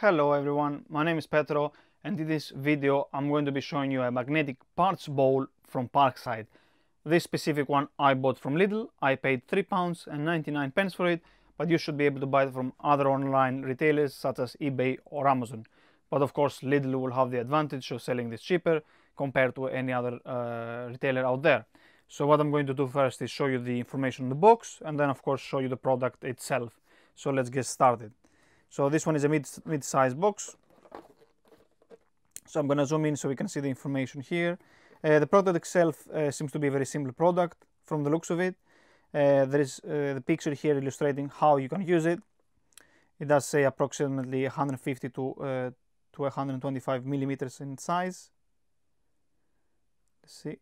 Hello everyone, my name is Petro, and in this video I'm going to be showing you a magnetic parts bowl from Parkside. This specific one I bought from Lidl. I paid £3.99 for it, but you should be able to buy it from other online retailers such as eBay or Amazon. But of course Lidl will have the advantage of selling this cheaper compared to any other retailer out there. So what I'm going to do first is show you the information on the box, and then of course show you the product itself. So let's get started. So this one is a mid-sized box. So I'm going to zoom in so we can see the information here. The product itself seems to be a very simple product from the looks of it. There is the picture here illustrating how you can use it. It does say approximately 150 to 125 millimeters in size. Let's see.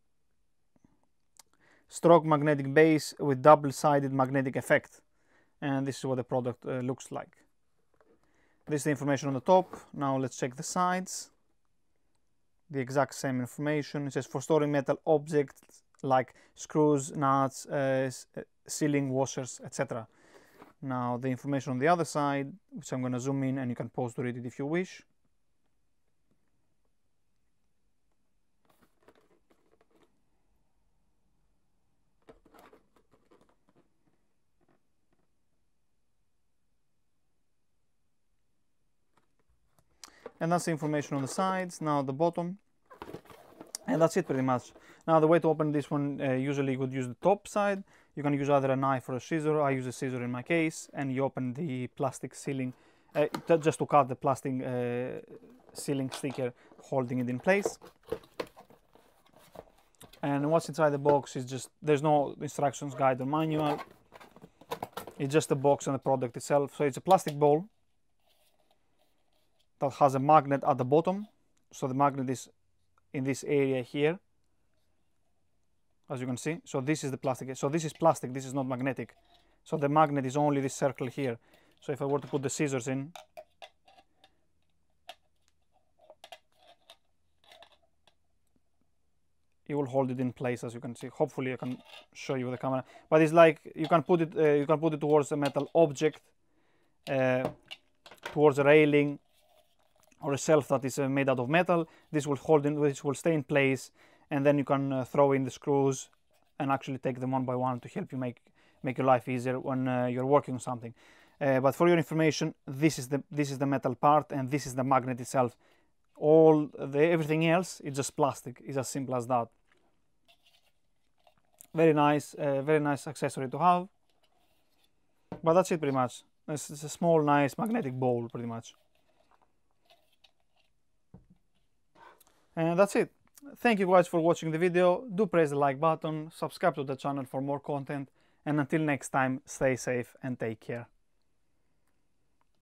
Stroke magnetic base with double-sided magnetic effect. And this is what the product looks like. This is the information on the top. Now let's check the sides. The exact same information. It says for storing metal objects like screws, nuts, sealing washers, etc. Now the information on the other side, which I'm going to zoom in and you can pause to read it if you wish. And that's the information on the sides. Now the bottom, and that's it pretty much. Now the way to open this one, usually you would use the top side. You can use either a knife or a scissor. I use a scissor in my case, and you open the plastic sealing, just to cut the plastic sealing sticker holding it in place. And what's inside the box is just, there's no instructions guide or manual. It's just the box and the product itself. So it's a plastic bowl that has a magnet at the bottom. So the magnet is in this area here, as you can see. So this is the plastic. So this is plastic, this is not magnetic. So the magnet is only this circle here. So if I were to put the scissors in, it will hold it in place, as you can see. Hopefully I can show you with the camera. But it's like you can put it towards a metal object, towards a railing, or a shelf that is made out of metal. This will hold in, this will stay in place, and then you can throw in the screws and actually take them one by one to help you make your life easier when you're working on something. But for your information, this is the metal part, and this is the magnet itself. Everything else is just plastic. It's as simple as that. Very nice accessory to have. But that's it pretty much. It's a small, nice magnetic bowl pretty much. And that's it. Thank you guys for watching the video. Do press the like button, subscribe to the channel for more content, and until next time, stay safe and take care.